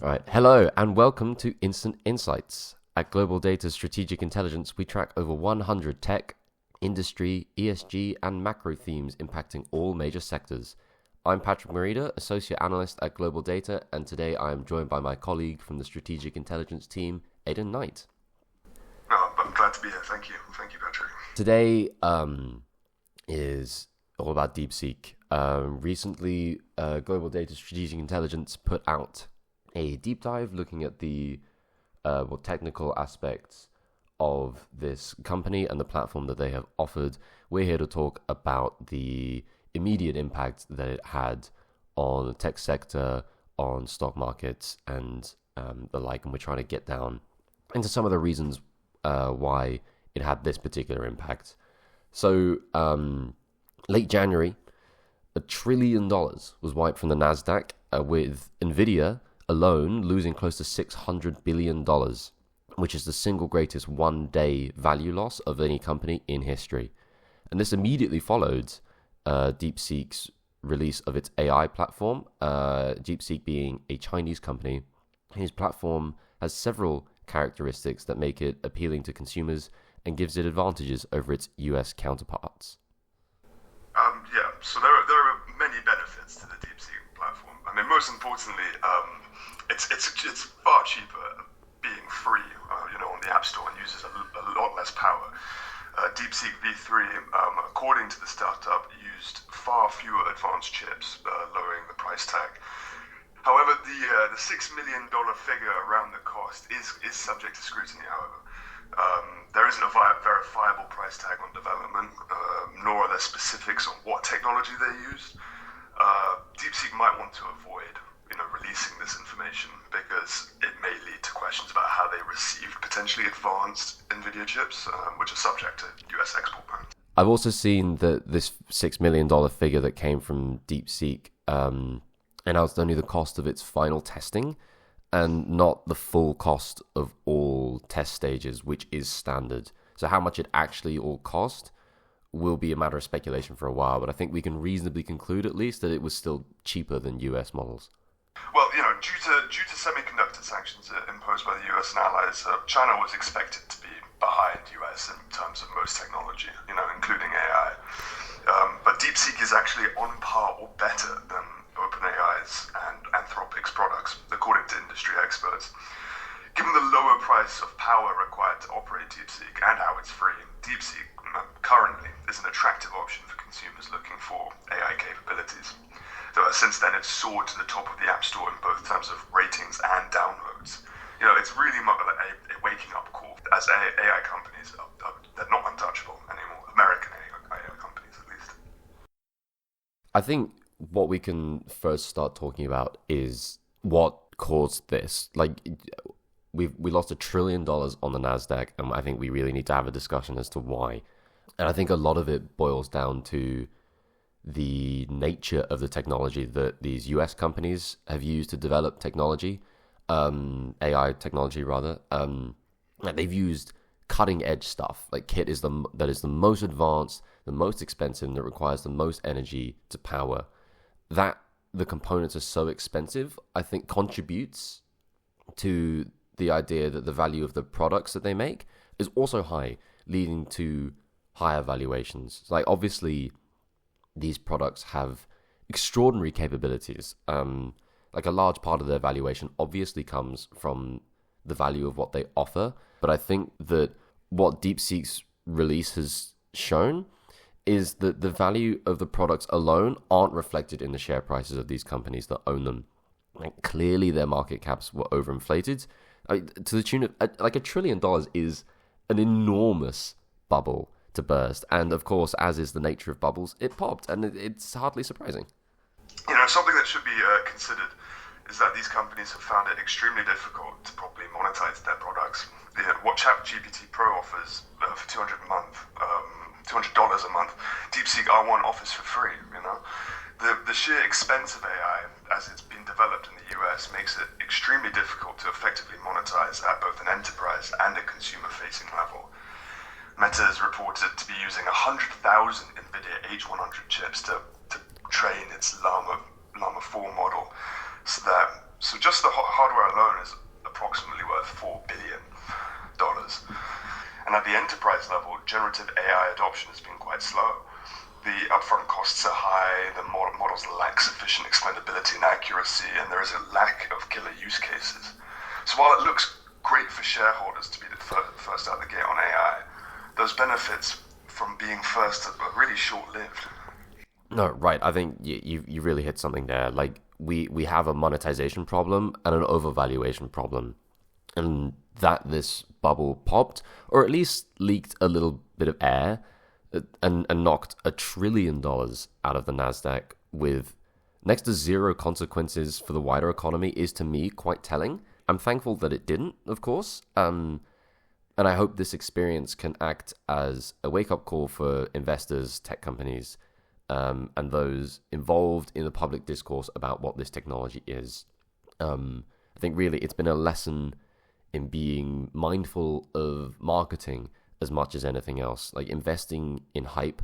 All right. Hello and welcome to Instant Insights. At Global Data Strategic Intelligence, we track over 100 tech, industry, ESG, and macro themes impacting all major sectors. I'm Patrick Mridha, Associate Analyst at Global Data, and today I am joined by my colleague from the Strategic Intelligence team, Aidan. No, I'm glad to be here. Thank you. Thank you, Patrick. Today is all about DeepSeek. Recently, Global Data Strategic Intelligence put out a deep dive looking at the more technical aspects of this company and the platform that they have offered. We're here to talk about the immediate impact that it had on the tech sector, on stock markets, and the like. And we're trying to get down into some of the reasons why it had this particular impact. So, late January, $1 trillion was wiped from the NASDAQ, with NVIDIA alone losing close to $600 billion, which is the single greatest one-day value loss of any company in history. And this immediately followed DeepSeek's release of its AI platform, DeepSeek being a Chinese company whose platform has several characteristics that make it appealing to consumers and gives it advantages over its US counterparts. So there are many benefits to the DeepSeek platform. I mean, most importantly, it's far cheaper being free, on the App Store, and uses a lot less power. DeepSeek V3, according to the startup, used far fewer advanced chips, lowering the price tag. However, the $6 million figure around the cost is subject to scrutiny, however. There isn't a verifiable price tag on development, nor are there specifics on what technology they used. DeepSeek might want to avoid, releasing this information because it may lead to questions about how they received potentially advanced NVIDIA chips, which are subject to US export bans. I've also seen that this $6 million figure that came from DeepSeek announced only the cost of its final testing and not the full cost of all test stages, which is standard. So how much it actually all cost will be a matter of speculation for a while, but I think we can reasonably conclude at least that it was still cheaper than US models. Well, due to semiconductor sanctions imposed by the US and allies, China was expected to be behind US in terms of most technology, including AI. But DeepSeek is actually on par or better than OpenAI's and Anthropic's products, according to industry experts. Given the lower price of power required to operate DeepSeek and how it's free, DeepSeek currently is an attractive option for consumers looking for AI capabilities. So since then, it's soared to the top of the App Store in both terms of ratings and downloads. It's really a waking up call, as AI companies they're not untouchable anymore. American AI companies, at least. I think what we can first start talking about is what caused this. Like, we lost $1 trillion on the NASDAQ, and I think we really need to have a discussion as to why. And I think a lot of it boils down to the nature of the technology that these US companies have used to develop technology, AI technology rather. They've used cutting edge stuff. Like kit is that is the most advanced, the most expensive, and that requires the most energy to power. That the components are so expensive, I think contributes to the idea that the value of the products that they make is also high, leading to higher valuations. Like obviously these products have extraordinary capabilities. Like a large part of their valuation obviously comes from the value of what they offer. But I think that what DeepSeek's release has shown is that the value of the products alone aren't reflected in the share prices of these companies that own them. Like clearly their market caps were overinflated. To the tune of like $1 trillion is an enormous bubble to burst. And of course, as is the nature of bubbles, it popped, and it's hardly surprising. Something that should be considered is that these companies have found it extremely difficult to properly monetize their products. What ChatGPT Pro offers for $200 a month, $200 a month, DeepSeek R1 offers for free. The sheer expense of AI, as it's been developed in the US, makes it extremely difficult to effectively monetize at both an enterprise and a consumer-facing level. Meta is reported to be using 100,000 NVIDIA H100 chips to train its Llama 4 model, so that So just the hardware alone is approximately worth $4 billion. And at the enterprise level, generative AI adoption has been quite slow. The upfront costs are high, the models lack sufficient explainability and accuracy, and there is a lack of killer use cases. So while it looks great for shareholders to be the first out the gate on AI, those benefits from being first are really short-lived. No, right. I think you really hit something there. Like we have a monetization problem and an overvaluation problem, and that this bubble popped, or at least leaked a little bit of air, and knocked $1 trillion out of the Nasdaq with next to zero consequences for the wider economy is to me quite telling. I'm thankful that it didn't, of course, and I hope this experience can act as a wake-up call for investors, tech companies, and those involved in the public discourse about what this technology is. I think really it's been a lesson in being mindful of marketing as much as anything else. Like investing in hype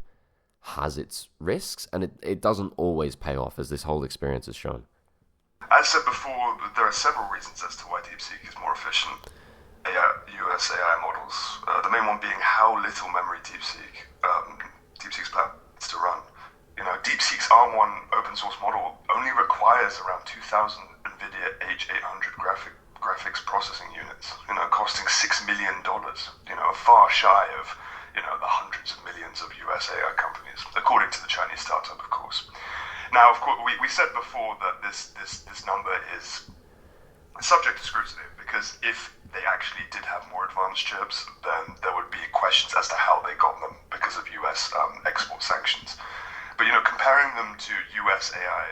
has its risks, and it doesn't always pay off, as this whole experience has shown. As said before, there are several reasons as to why DeepSeek is more efficient US AI models. The main one being how little memory DeepSeek's plan is to run. DeepSeek's ARM1 open source model only requires around 2,000 NVIDIA H800 graphics processing units, costing $6 million, far shy of, the hundreds of millions of US AI companies, according to the Chinese startup, of course. Now, of course, we said before that this number is subject to scrutiny, because if they actually did have more advanced chips, then there would be questions as to how they got them because of US export sanctions. But, comparing them to US AI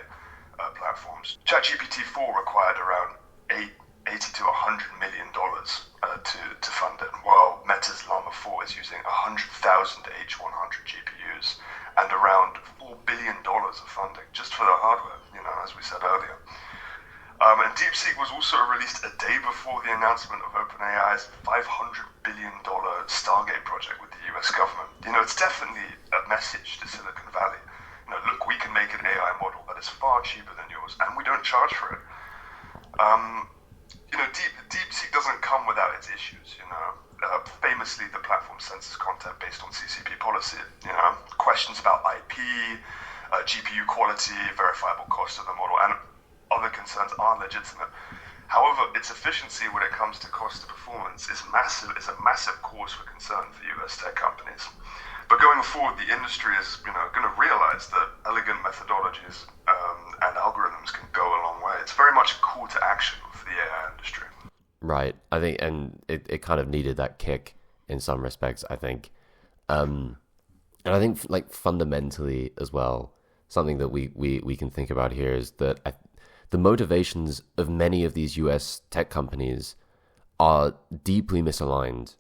platforms, ChatGPT-4 required around $80 to $100 million to fund it, while Meta's Llama 4 is using 100,000 H100 GPUs and around $4 billion of funding just for the hardware, as we said earlier. And DeepSeek was also released a day before the announcement of OpenAI's $500 billion Stargate project with the US government. It's definitely a message to Silicon Valley. Look, we can make an AI model that is far cheaper than yours, and we don't charge for it. DeepSeek doesn't come without its issues, famously, the platform censors content based on CCP policy, questions about IP, GPU quality, verifiable cost of the model, and other concerns are legitimate. However, its efficiency when it comes to cost to performance is a massive cause for concern for US tech companies. But going forward, the industry is, going to realize that elegant methodologies and algorithms can go a long way. It's very much a call to action for the AI industry. Right. I think, and it kind of needed that kick in some respects, I think. And I think, like, fundamentally as well, something that we can think about here is that the motivations of many of these US tech companies are deeply misaligned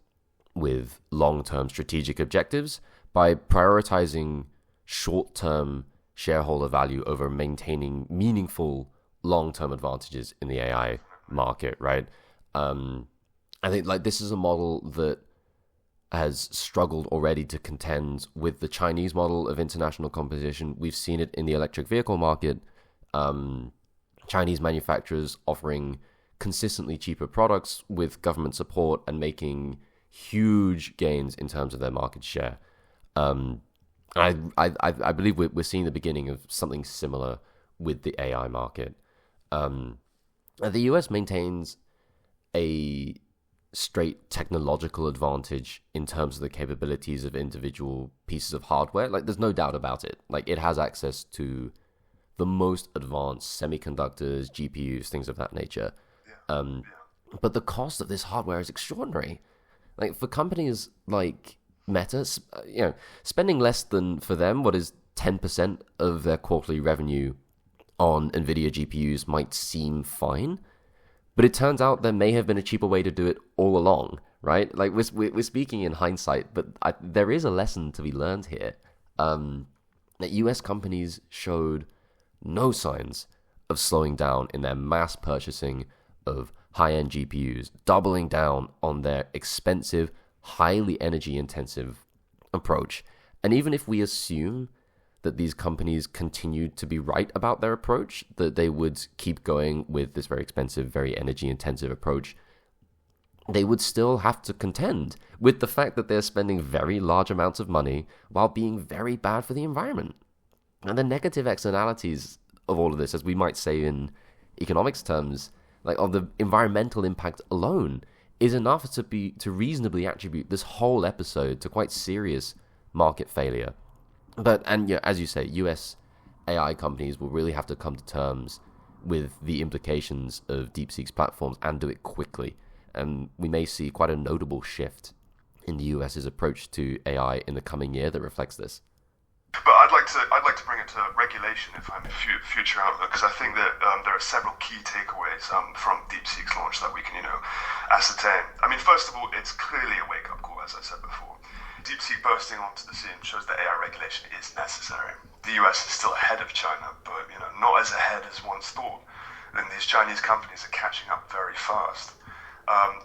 with long-term strategic objectives by prioritizing short-term shareholder value over maintaining meaningful long-term advantages in the AI market, right? I think like this is a model that has struggled already to contend with the Chinese model of international competition. We've seen it in the electric vehicle market. Chinese manufacturers offering consistently cheaper products with government support and making huge gains in terms of their market share. I believe we're seeing the beginning of something similar with the AI market. The US maintains a straight technological advantage in terms of the capabilities of individual pieces of hardware. Like, there's no doubt about it. Like, it has access to the most advanced semiconductors, GPUs, things of that nature. But the cost of this hardware is extraordinary. Like, for companies like Meta, spending less than, for them, what is 10% of their quarterly revenue on NVIDIA GPUs might seem fine. But it turns out there may have been a cheaper way to do it all along, right? Like, we're speaking in hindsight, but there is a lesson to be learned here. That US companies showed no signs of slowing down in their mass purchasing of high-end GPUs, doubling down on their expensive, highly energy-intensive approach. And even if we assume that these companies continued to be right about their approach, that they would keep going with this very expensive, very energy-intensive approach, they would still have to contend with the fact that they're spending very large amounts of money while being very bad for the environment. And the negative externalities of all of this, as we might say in economics terms, like of the environmental impact alone, is enough to reasonably attribute this whole episode to quite serious market failure. And as you say, US AI companies will really have to come to terms with the implications of DeepSeek's platforms and do it quickly. And we may see quite a notable shift in the US's approach to AI in the coming year that reflects this. But I'd like to bring it to regulation, if I'm a future outlook, because I think that there are several key takeaways from DeepSeek's launch that we can, ascertain. I mean, first of all, it's clearly a wake-up call, as I said before. DeepSeek bursting onto the scene shows that AI regulation is necessary. The US is still ahead of China, but not as ahead as once thought. And these Chinese companies are catching up very fast.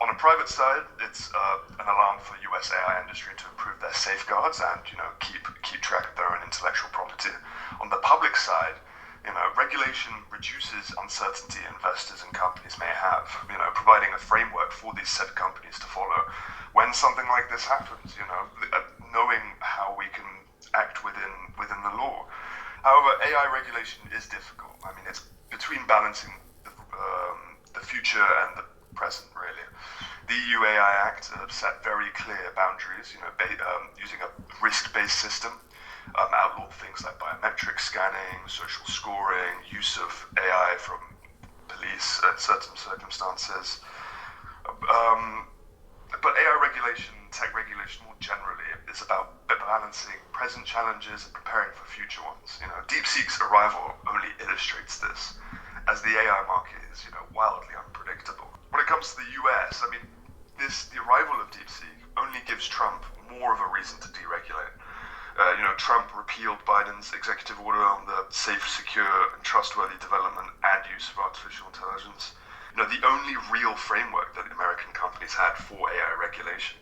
On a private side, it's an alarm for US AI industry to improve their safeguards and keep track of their own intellectual property. On the public side, regulation reduces uncertainty investors and companies may have, providing a framework for these said companies to follow when something like this happens, knowing how we can act within the law. However, AI regulation is difficult. I mean, it's between balancing the future and the present, really. The EU AI Act set very clear boundaries, using a risk-based system, outlawed things like biometric scanning, social scoring, use of AI from police at certain circumstances. But AI regulation, tech regulation more generally, is about balancing present challenges and preparing for future ones. DeepSeek's arrival only illustrates this, as the AI market is, wildly unpredictable. When it comes to the US, I mean, the arrival of DeepSeek only gives Trump more of a reason to deregulate. Trump repealed Biden's executive order on the safe, secure, and trustworthy development and use of artificial intelligence. The only real framework that American companies had for AI regulation.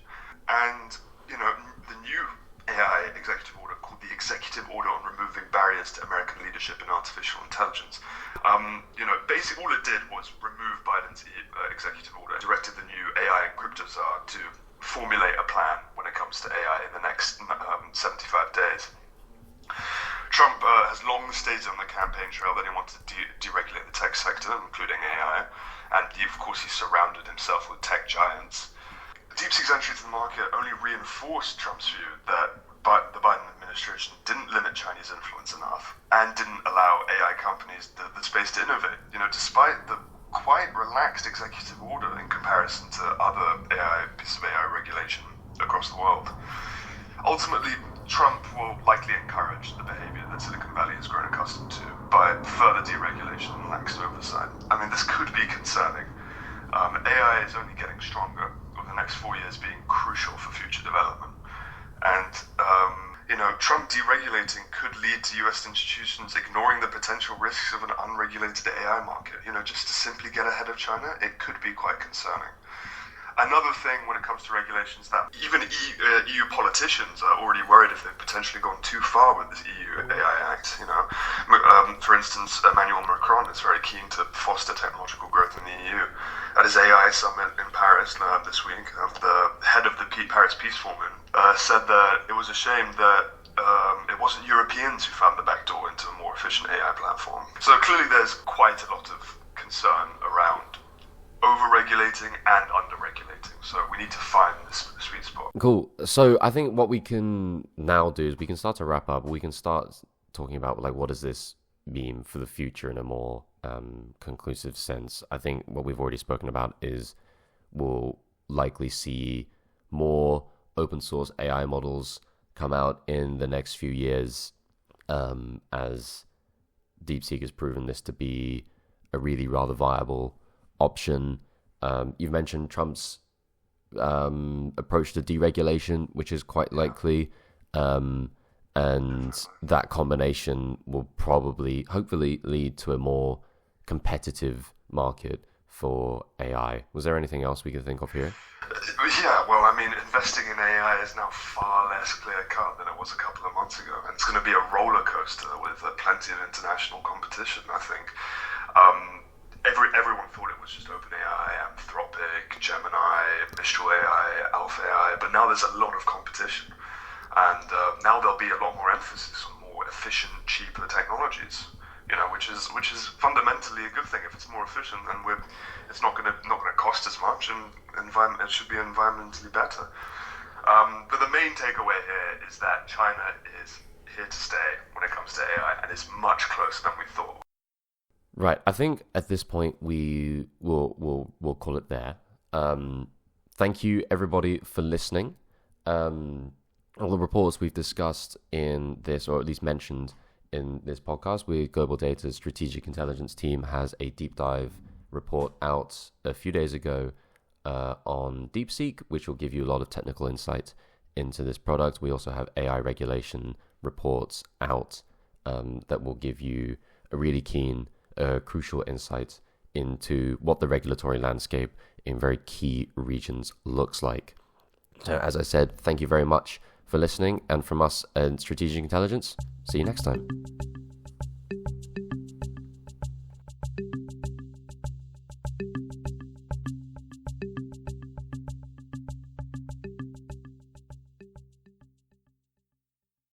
And, the new AI executive order called the Executive Order on Removing Barriers to American Leadership in Artificial Intelligence. Basically all it did was remove Biden's executive order, directed the new AI and crypto czar to formulate a plan when it comes to AI in the next 75 days. Trump has long stated on the campaign trail that he wanted to deregulate the tech sector, including AI, and of course he surrounded himself with tech giants. DeepSeek's entry to the market only reinforced Trump's view that the Biden administration didn't limit Chinese influence enough and didn't allow AI companies the space to innovate. Despite the quite relaxed executive order in comparison to other pieces of AI regulation across the world. Ultimately, Trump will likely encourage the behavior that Silicon Valley has grown accustomed to by further deregulation and lax oversight. I mean, this could be concerning. AI is only getting stronger, with the next 4 years being crucial for future development. And, Trump deregulating could lead to US institutions ignoring the potential risks of an unregulated AI market. Just to simply get ahead of China, it could be quite concerning. Another thing when it comes to regulations that even EU politicians are already worried if they've potentially gone too far with this EU AI Act. For instance, Emmanuel Macron is very keen to foster technological growth in the EU. At his AI summit in Paris this week, the head of the Paris Peace Forum said that it was a shame that it wasn't Europeans who found the back door into a more efficient AI platform. So clearly there's quite a lot of concern around over-regulating and under-regulating. So we need to find this sweet spot. Cool. So I think what we can now do is we can start to wrap up. We can start talking about what does this mean for the future in a more conclusive sense. I think what we've already spoken about is we'll likely see more open source AI models come out in the next few years as DeepSeek has proven this to be a really rather viable option. You've mentioned Trump's approach to deregulation, which is quite likely, and that combination will hopefully lead to a more competitive market for AI. Was there anything else we could think of here? Yeah, well, I mean, investing in AI is now far less clear cut than it was a couple of months ago, and it's going to be a roller coaster with plenty of international competition. I think everyone thought it was just OpenAI, Anthropic, Gemini, Mistral AI, Alpha AI, but now there's a lot of competition, and now there'll be a lot more emphasis on more efficient, cheaper technologies. Which is fundamentally a good thing. If it's more efficient, then it's not going to cost as much, and it should be environmentally better. But the main takeaway here is that China is here to stay when it comes to AI, and is much closer than we thought. Right. I think at this point we'll call it there. Thank you everybody for listening. All the reports we've discussed in this, or at least mentioned in this podcast with Global Data's strategic intelligence team, has a deep dive report out a few days ago on DeepSeek, which will give you a lot of technical insight into this product. We also have AI regulation reports out that will give you a really keen, crucial insight into what the regulatory landscape in very key regions looks like. So, as I said, thank you very much for listening, and from us at Strategic Intelligence, see you next time.